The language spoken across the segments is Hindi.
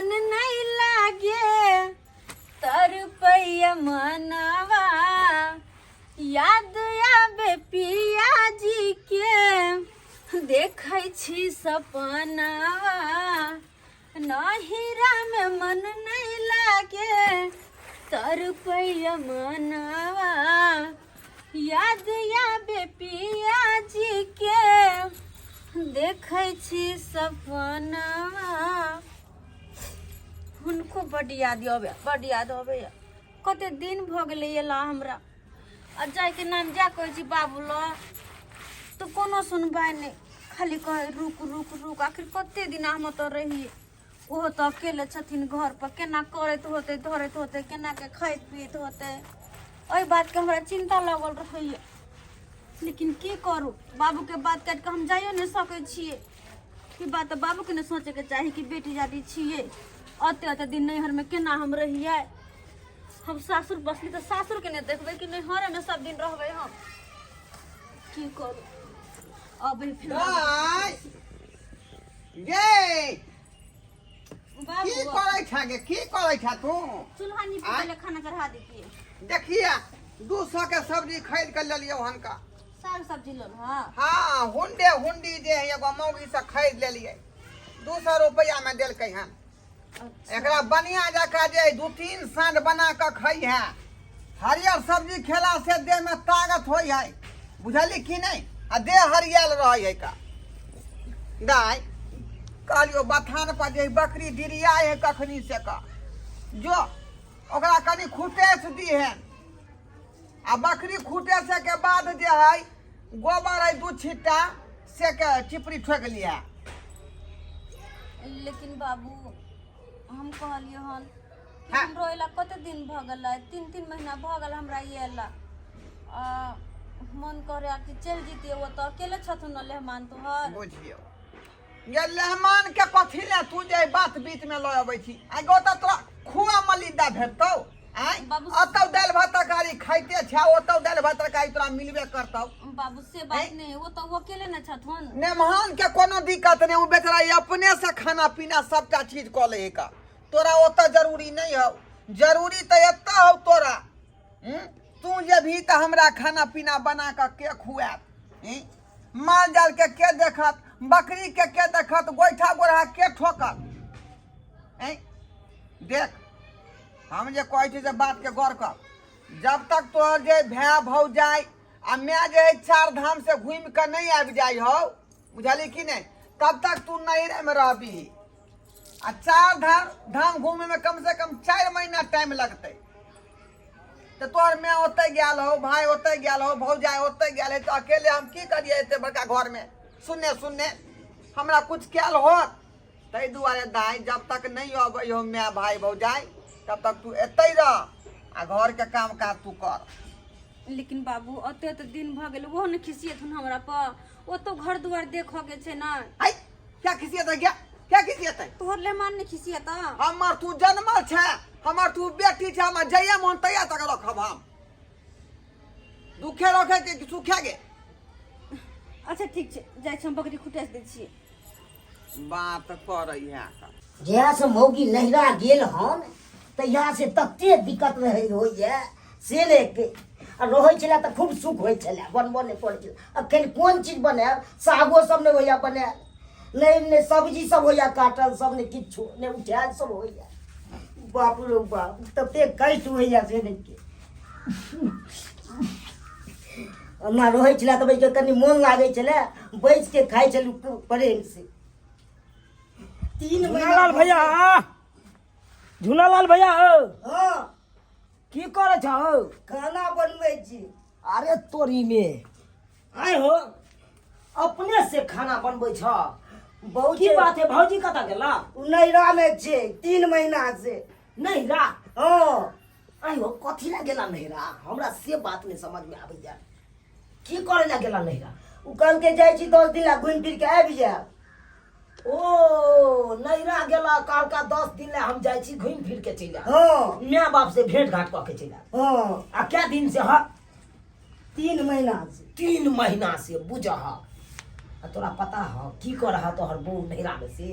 मन नहीं लागे तरुपैया मनवा याद आबे पिया जी के देखै छी सपनावा नहिरा में मन नहीं लागे तरुपैया मनवा याद आबे पिया जी के देखै छी सपनावा। हुनको बड याद आबे कते दिन भ गेलै एला हमरा आ जाय के नाम जा कहै छी बाबू ल तो कोनो सुनबाई नहीं खाली कहे रुक रुक रुक आखिर कते दिन हम तो रही ओहो तो अकेले छथिन घर पर केना करत होते धरत होते केना के खाइत पीत होते ओई बात के हमरा चिंता लगल रहैया लेकिन की करू बाबू के बात काट के हम जाइयो नहीं सकै छियै की बात बाबू के ने सोचे के चाही कि बेटी जाती छियै अते अते दिन नैहर में केना हम रहिए हम सासुर बसली तो सासुर के नहीं देखबे कि नैहर में सब दिन रहबे हम की करू अब फिर ये बाबू की करे छा तू चूल्हा नी पहले खाना चढ़ा देती देखिए 200 के सब्जी खरीद के ले लियो हनका साग सब्जी लो हाँ हुंडी जे है एगो मौगी से खरीद ले लिए 200 रुपया में दिल के हन एकरा बढ़िया जका जे 2-3 सांड बना के खाई है हरियर सब्जी खेला से देह में ताकत होई है बुझली कि नहीं आ देह हरियल रही है का दाई कहलियो बथान पर जे बकरी डिरिया है कखनी से का जो ओकरा कनी खूटे से दी है आ बकरी खूटे से के बाद जे है गोबर है 2 छिट्टा से के चिपड़ी ठोक लिया। लेकिन बाबू हम कहलिए हन कि हाँ। हम रोइला कते दिन भ गेल 3 महीना भ गेल हमरा येला मन करे कि चल जीतिए वो तो अकेले छथुन लेहमान तोहर बुझियो ये लेहमान के कथी ले तू जे बात बीच में ल आबै छी आगो त तोरा खुआ मलिदा भेटतौ आय बाबू अतौ दाल भात तरकारी खाइते छ ओतौ दाल भात तरकारी तोरा मिलबे करतौ बाबू से बात नहीं वो तो वो अकेले न छथुन नेमहान के कोनो दिक्कत नहीं उ बेचारा अपने से खाना पीना सबटा चीज क ले का तोरा ओत जरूरी नहीं हो जरूरी त एता हो तोरा तू जे भी त हमरा खाना पीना बना के खुआत माल जाल के देखत बकरी के देखत गोइठा गोरहा के ठोकत देख हम जे कहै छी से बात के गौर कर जब तक तोहर जे भै भौजाई आ मैं जे 4 धाम से घूम के नहीं आबि जाई हो बुझली कि नहीं तब तक तू नैहरे में रहबी आ 4 धाम घूमे में कम से कम 4 महीना टाइम लगते तो तोहर मैं ओते गेल हो भाई ओते गेल हो भौजाई ओते गेल है तो अकेले हम की करिए एते बड़का घर में सुनने हमरा कुछ कैल हो तै दुआरे दाई जब तक नहीं अबै हो मैं भाई भौजाई तब तक तू एते रह आ घर के काम काज तू कर। लेकिन बाबू अते तो दिन भ गेल वो न खिसियथुन हमरा पर वो तो घर दुआर देखो के छै ना आई क्या खिसियत है क्या खिसियत है तोहर लेमान ने खिसियता हमर तू जन्मल छै हमर तू बेटी छै हमर जइया मन तैया तक रखब हम दुखे रखे के सुखे गे अच्छा ठीक छै जाय छै हम बकरी खुटेस दै छियै बात करई है जहाँ से मौगी नहिरा गेल हन तो यहाँ से तते दिक्कत रहे होइए से लेके आ रहै छलै तऽ खूब सुख होइ छलै बनबऽ नहि पड़ै छलै अखन कोन चीज बनाएब सागो सब नहि होइए बनाएल नहि सब्जी सब होइए काटल सब नहि किछो नहि उठाएल सब होइए बाप रे बाप तते कष्ट होइए से देखिके हमरा रहै छलै तऽ बैठके कनि मोन लागै छलै बैस के खाइ छलहुँ प्रेम से 3 महीना भैया झूलालाल भैया हाँ की करे छौ खाना बनबै छी अरे तोरी में आय हो अपने से खाना बनबै छ बहुत की बात है भौजी कतऽ गेला नैरा में छै 3 महीना से नैरा हाँ आय हो कथी ला गेला नैरा हमरा से बात नहीं समझ में आबैया की करे ला गेला नैरा उ कहल के जाइ छी 10 दिन ला घुमि फिर के आबि जाएब ओ नैरा गेला काल का 10 दिन ला हम जाइ छी घुम फिर के चलि आएब हाँ माय बाप से भेंट घाट क के चलि आएब हाँ आ क्या दिन से ह 3 महीना से 3 महीना से बुझा तोरा पता ह की कर रहा तोहर बहू नैरा में से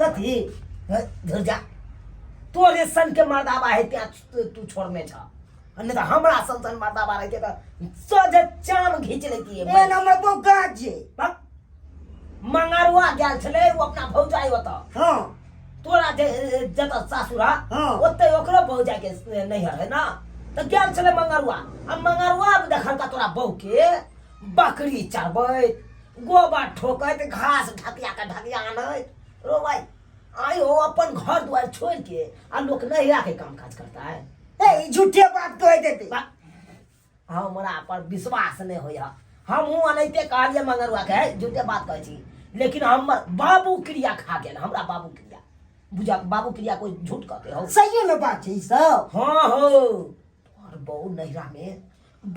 कथी घर जा तोरे सन के मर्दाबा है त्या तू छोड़ में छ नहीं तो हमरा सन मर्दाबा रहते तो सजे चाम घींच लेती है ए नंबर बो गाज जे मंगरुआ गेल छले वो अपना भौजाई होता हां तोरा जे जत सासुरा हाँ। ओते ओकरो भौजाई के नहीं है ना तो गेल छले मंगरुआ अब मंगरुआ देखल का तोरा बहू के बकरी चरबै गोबर ठोकैत घास ढकिया आनैत रो भाई आई हो अपन घर द्वार छोड़ के आ लोग नहिरा के काम काज करता है ए झूठे बात कह देते हमरा पर विश्वास नहीं होया हम हूँ अनैते कहलिए मंगरुआ के झूठे बात कहै छी लेकिन हमर बाबू क्रिया खा गेल हमरा बाबू क्रिया बुझा बाबू क्रिया कोई झूठ कहते हो सही में बात है ई सब हाँ हो और बहु नहिरा में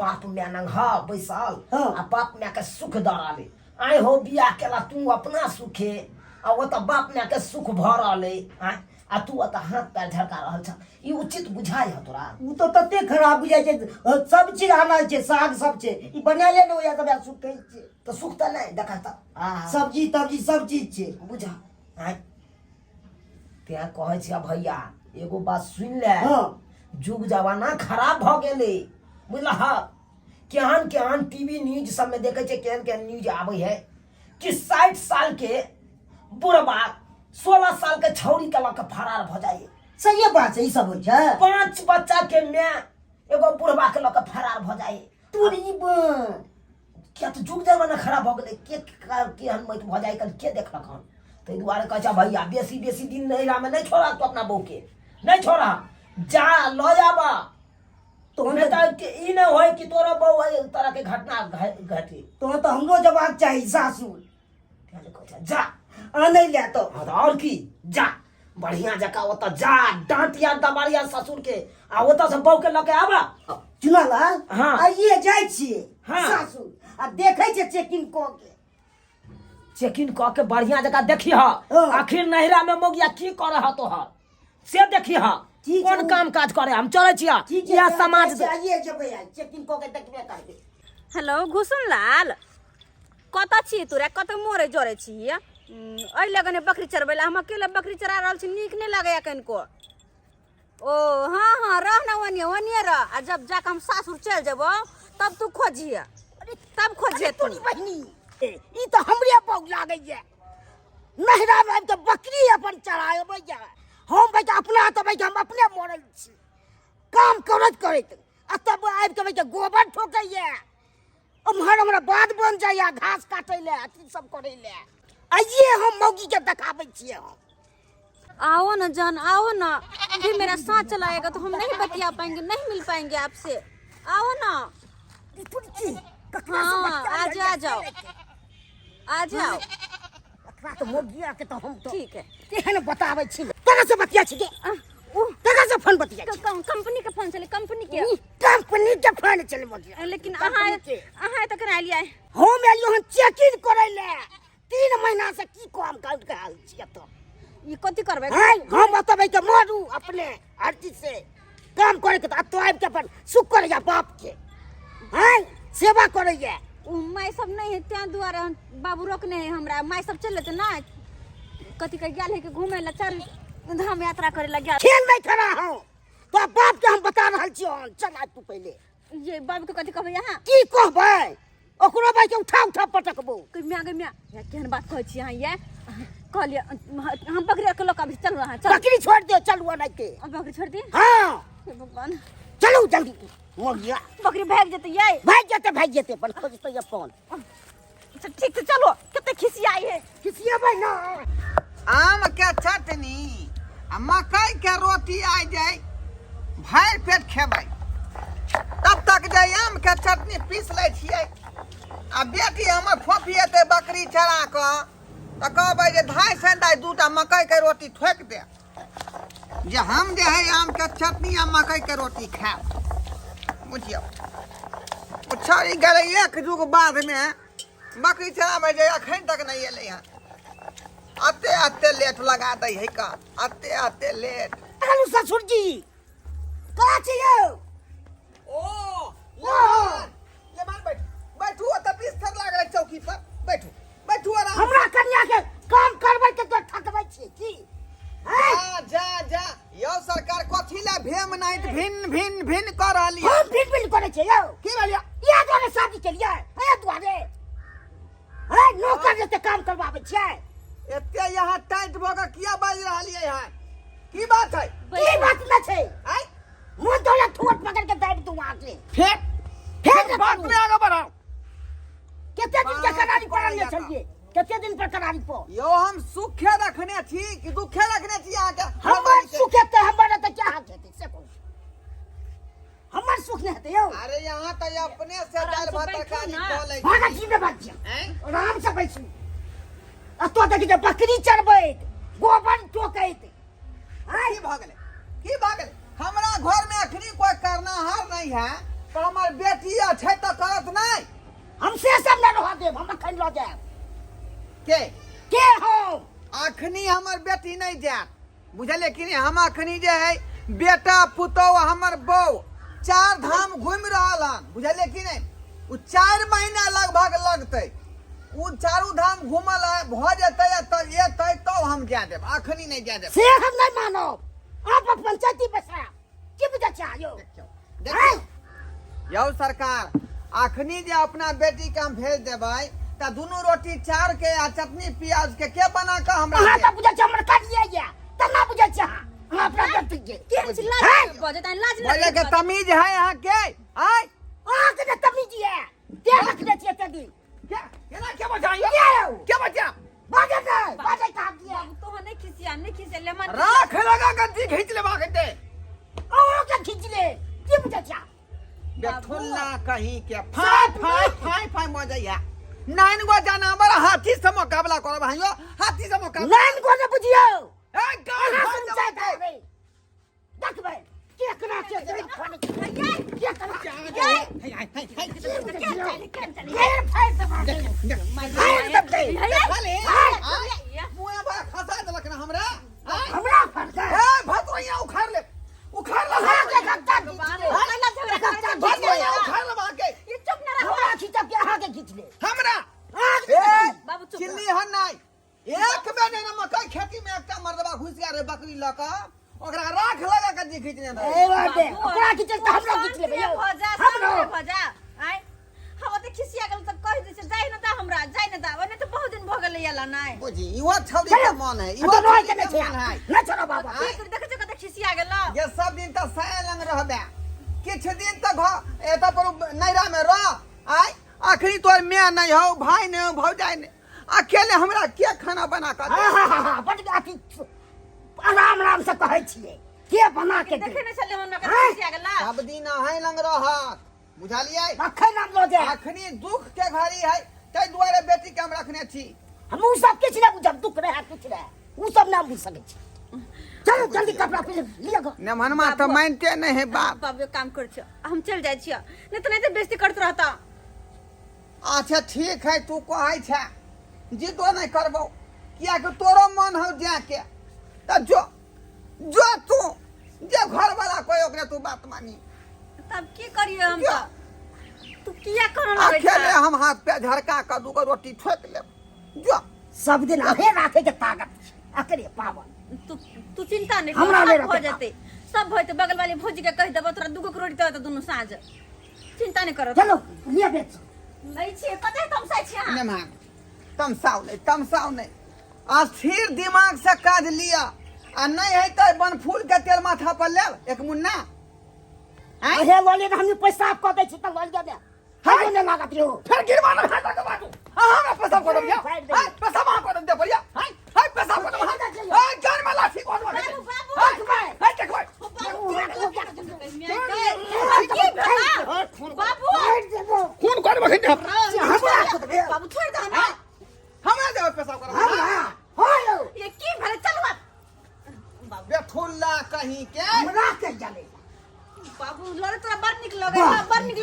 बाप मैं नंगा बैसाल हाँ। आ बाप मैं के सुख दराले आए हो बियाह केला तू अपना सुखे आ वो तो बाप मैं के सुख भरले आ तू अत हाथ पैर झड़का रहल छ ई उचित बुझाई ह तोरा उ तो तते खराब बुझाइ छै सब चीज आनल छै साग सब छै ई बनाले न होया सब सुखै छै तो सुख त नहीं देखा त सब्जी तब्जी सब चीज छै बुझा आय त्या कहै छ भैया एगो बात सुन ले हां जुग जमाना खराब भ गेले बुझला केहन टीवी न्यूज सब में देखे केहन न्यूज आवे है कि 60 साल के बुढ़बा 16 साल के छौरी के लक फरार भ जाए सही बात है ई सब होइ छै 5 बच्चा के मैं एगो बुढ़बा के लक फरार भ जाए तोरी बन क्या तो जुग जमाना खराब भ गेले केहन मत भ जाए कल के देखलक हन तै दुआरे कहै भैया बेसी दिन नहिरा में नहीं छोड़ा तो अपना बहू के नहीं छोड़ा जा लो जाबा तो ई न होय कि तोरा बहू है तरह के घटना घटी तो हमरो जवाब चाहिए सासुर जा आनै ले तो और की जा बढ़िया जका ओत जा डांटिया दबाड़िया ससुर के आ ओत से बहू के लके आबा चुनालाल हाँ। आइए जाइ छियै हाँ। सासुर आ देखै छै चेकिंग क के चेकिंग क के बढ़िया जका देखी हा हाँ। आखिर नहिरा में मोगिया की कर रहा तोहर से देखी हा ठीक है, कौन काम काज करे हम चले छिया ठीक है या समाज आइए जबै चेकिंग क के देखबे करबे हेलो घुसुन लाल कत छी तोरा कत मोरे जरे छी अइ लगने बकरी चरबै ला हम अकेले बकरी चरा रहल छी नीक नहीं लगैया कनको ओ हाँ रह ना वनिए रह आ जब जाके हम सासुर चल जेबो तब तू खोजिए तब खोजिए तू बहिनी ई तो हमरे बहू लागै ये नहिरा में तो बकरी अपन चराबै ये हम बेटा अपना तो बेटा हम अपने मरल छी काम करत आ तब आबि के बेटा गोबर ठोकै ये उम्हर हमरा बात बन जाइए घास काटै ले अथी सब करै ले आइए हम मौगी के देखाबै छियै हम आओ ना जान आओ ना फिर मेरा साथ चलाएगा तो हम नहीं बतिया पाएंगे नहीं मिल पाएंगे आपसे आओ ना हाँ आ जाओ आ जाओ तो मौगिया के तो हम तो ठीक है केहन बताबै छी तोरा से बतिया छी के तोरा से फोन बतिया छी कंपनी के फोन चले कंपनी के कंपनी के फोन चले मौगिया लेकिन अहाँ तक ना लिया हम एलियो हन चेकिंग करै ले 3 महीना से की काम कर रहल छियै तो ये कथी करबै हम बतबै के मारू अपने हर चीज से काम करे के तो आबि के अपन सुख करैया बाप के हैं सेवा करैया माय सब नहीं है त्या दुआरे हम बाबू रोकने है हमरा माय सब चल लेते ना कथी के गेल है कि घूमे ला चार धाम यात्रा करे ला गेल खेल नहीं खड़ा हूं तो बाप के हम बता रहल छियै चल आ तू पहले ये बाबू के कथी कहबै यहाँ की कहबै ओकरो भाई के उठा पटकबो मिया या केहन बात कहै छी अहाँ ये कहलिए हम बकरी के लोक अभी चलू अहाँ चल बकरी छोड़ दे चलू नहीं के बकरी छोड़ दी हां हे भगवान चलू जल्दी मौगिया बकरी भाग जेते ये भाग जेते अपन खोजते अपन अच्छा ठीक है चलो कितने खिसियाई है खिसियाबै ना आम के चटनी आ मकई के रोटी आ जाए भरि पेट खेबै तब तक जे आम के चटनी पीस लै छियै आ बेटी हमर फोफी एतै बकरी चरा कऽ तऽ कहबै जे धाय सेंधाय 2टा मकई के रोटी ठोकि दे जे हम जे है आम के चटनी आ मकई के रोटी खायब बुझियौ ओ छोड़ी गेलै 1 जुग बाद में बकरी चराबै जे अखन तक नहीं एलै हँ अते लेट लगा दै है का अते लेट हेलो ससुर जी कहाँ छियै ओ ले मान बैठू ओतऽ बिस्तर लागल चौकी पर बैठू आराम हमरा कन्या के काम करबै के तो थकबै छी की जा यौ सब भेम नहीं भिन भिन भिन कर रहली हम बिल बिल करे छे यौ की भलिया या द्वारे शादी के लिए है द्वारे है नौकर जते काम करवावे छे एते यहाँ टाइट भोगा किया बाज रहली है यहाँ की बात है की बात न छे आई मुंह तोला ठोट पकड़ के दाब दूं आके फिर बात में आगे बढ़ाओ कितने दिन के करारी पड़ल छलिए कितने दिन पर करारी पो यो हम सुखे रखने छी कि दुखे रखने छी यहाँ के हमर सुखे ते हमर त क्या हाथ है से को हमर सुख नहीं है यौ अरे यहाँ तो ये अपने से दाल भात तरकारी बोले भागा जी में बात हैं आराम से बैसू आ तो देखि जे बकरी चरबैत गोबर टोकैत की भागले हमरा घर में अखनी कोई करना हार नहीं है तो हमार बेटी अच्छे तो करत नहीं हमसे सब न रह देब हम खन ल जाए के हो अखनी हमर बेटी नहीं जात बुझले कि नहीं हम अखनी जे है बेटा पुतौ हमर बहू 4 धाम घूम रहल हन बुझले कि नहीं उ 4 महीना लगभग लगते उ 4 धाम घूमल है भ जेतै त एतै तो हम जा देब अखनी नहीं जा देब से हम नहीं मानो आप पंचायती बसा की बुझा चाहो देखियो यौ सरकार अखनी जे अपना बेटी के हम भेज देबै त दोनों रोटी चार के आ चटनी प्याज के बना के हमरा हां त बुझा हमर काट लिया या त ना बुझा चाह हम अपना बेटी के के चिल्ला बजता लाज बोले के तमीज है यहाँ के आय आ के तमीज है ते रखने छे ते दिन केना के बजाई के बजा बाजे नहीं बाजे का दिया तो नहीं खिसिया ले मन राख लगा के जी खींच ले बागते ओ के खींच ले की बुझा चाह बेठुल्ला कहीं के फाय मजैया 9 गो जानवर हाथी से मुकाबला करब भाइयो हाथी से मुकाबला लाइन को न बुझियो ए गाय पंचायत है देखबै के करा के जरी फोन के करा मुए बा खसा देलक ना हमरा हमरा फड़ के ए भतोइया उखाड़ ले के गत्ता भतोइया उखाड़ ले बाके ये चुप न रहो हमरा खींच के आगे खींच ले हमरा ए बाबू चुप चिल्ली हन नहीं एक महीने में मकई खेती में एकटा मर्दबा घुस गया रे बकरी लका ओकरा राख लगा के जी खींचने दे ए बाटे ओकरा खींच के हमरा खींच ले भैया हमरो भजा आय हम त खिसिया गेल त कह दे जाय न दा हमरा जाय न दा ओने त बहुत दिन भ गेलै याला नै बुझी इहो छौरी के मन है इहो तो नहीं छौरी के के मन है न छोड़ो बाबा देख छ कत खिसिया गेल ये सब दिन त साया लंग रहबे किछ दिन तक एता पर नैरा में रह आय आखिरी तोर मैं नहीं हो भाई नहीं हो भौजाई नहीं अकेले हमरा के खाना बना कर हां बट अथी आराम आराम से कहै छियै के बना के देखे न छले मन में खिसिया गेल सब दिन है लंग रहत बुझलियै अखन नाम लो जाए अखनी दुख के घड़ी है तै दुआरे बेटी के हम रखने छी हम उ सब किछ न बुझब दुख रहे कुछ रहे उ सब ना बुझ सकै छी चलो जल्दी कपड़ा पहन लिया गो ने मनमा त मानते नहीं है बाप बाबू काम कर छ हम चल जाय छियै नहीं तो बेइज्जती करत रहता अच्छा ठीक है तू कहै छै जिदो नहीं करबो किया कि तोरो मन हो जाके त जो तू जे घर वाला कोई ओकरे तू बात मानी तब की करिए हम क्या? तू किया कर लगे अकेले हम हाथ पे झड़का कर दूगो रोटी ठोक ले जो सब दिन आहे राखे के ताकत अकरे पावन तू चिंता नहीं हमरा ले हो रखे जते सब होते बगल वाली भौजी के कह देबो तोरा दुगो के रोटी तो दोनों साँझ चिंता नहीं करो चलो लिया बेच नहीं छे कते तुम सही छे ने मान तमसाओ नहीं अस्थिर दिमाग से काज लिया आ नहीं है तो बन फूल के तेल माथा पर ले एक मुन्ना अहे लोले हमनी पैसा क दै छी त लल जा दे हम ने लागत रहो फिर गिरवाना खाता के बाटू हमरा पैसा को दे पैसा मां को दे भैया हाय पैसा को दे हाय जान में लाठी को दे हाय देख भाई खून कर बखन बाबू छोड़ दे हमें हमरा दे पैसा को हां ये की भले चल बाबू बेठुल्ला कहीं के हमरा के जाले बाबू लड़े तोरा बड़ निक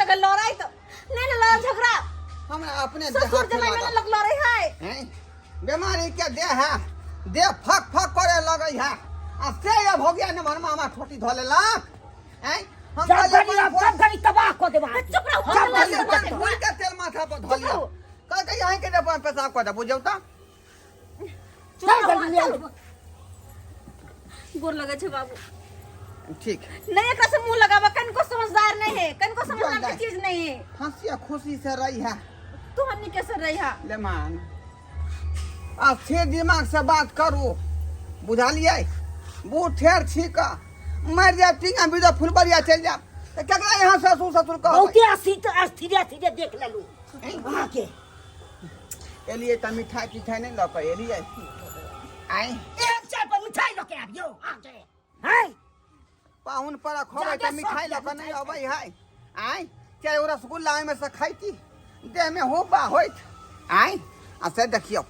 लगे लड़ाई तो नहीं ना लड़ा झगड़ा हमरा अपने ससुर जमाई में लग लड़ाई है बीमारी के दे है दे फक करे लगै है आ से अब हो गया न मनमा हमरा ठोटी धो लेलक हैं हम सब घड़ी तबाह को देबा चुप रहो फूल के तेल माथा पर धो लिया कह यहीं के दे पैसा को दे बुझौ त चल जल्दी ले गोर लगे छे बाबू ठीक नहीं एकरा से मुंह लगावा, कनको समझदार नहीं है, कनको समझदार की चीज नहीं है। हंसिया खुशी से रही है तू हमनी कैसे रही हा? ले मान अच्छे दिमाग से बात करू, बुझलिए? बूढ़ ठेर छीक मर जा टिंगा बिदा फुलबरिया चल जा तो केकरा यहाँ ससुर ससुर कहो बहुते अस्थिरे अस्थिरे देख लेलू वहाँ के एलिए त मिठाई पिठाई नहीं लक एलिए आई एक चाय पर मिठाई लेके आबियो आगे हाय पाहुन पर खोबे त मिठाई लक नहीं अबै है आई चाहे ओ रसगुल्ला में से खाइती देह में हो बा होइत आई आ से देखियो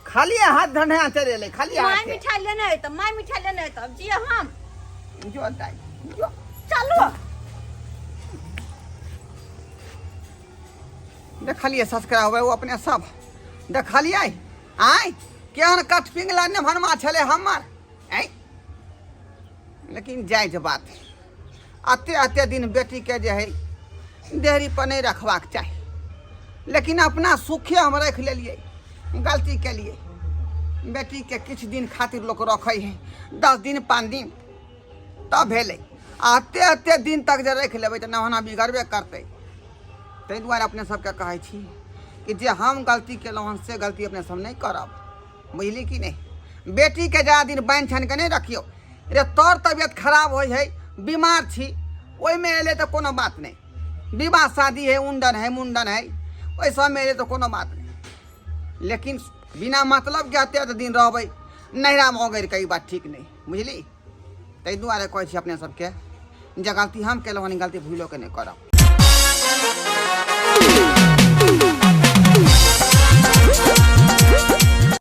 खाली हाथ धंधे चले ले खाली माय हाथ मिठाई लेने है तो माय मिठाई लेने है तो अब जी हम जो दाई जो चलो देखलिए सब्सक्राइब वो अपने सब देखलिए आई केहन कट पिंगला ने भनमा छले हमर आई लेकिन जायज बात अते अते दिन बेटी के जे है देहरी पर नहीं रखबाक चाही लेकिन अपना सुखे हम रख लेलिए गलती के लिए बेटी के किछ दिन खातिर लोग रखे है 10 दिन 5 दिन तब भेले अते अते दिन तक जे रख लेबै त नहना बिगड़बे करतै ताहि दुआरे अपने सबके कहै छी कि जे हम गलती केलहुँ हन से गलती अपने सब नहीं करब बुझली कि नहीं बेटी के ज़्यादा दिन बान्हि छानि के नहीं रखियो रे तोर तबियत खराब होइ है बीमार छी ओहिमे एले तो कोनो बात नहीं विवाह शादी है मुंडन है ओहि सबमे एले तो कोनो बात नहीं लेकिन बिना मतलब के अते दिन रहबै नहिरामे अगैर के ई बात ठीक नहीं बुझली ताहि दुआरे कहै छी अपने सबके जे गलती हम केलहुँ हन गलती भूलो के नहीं करब।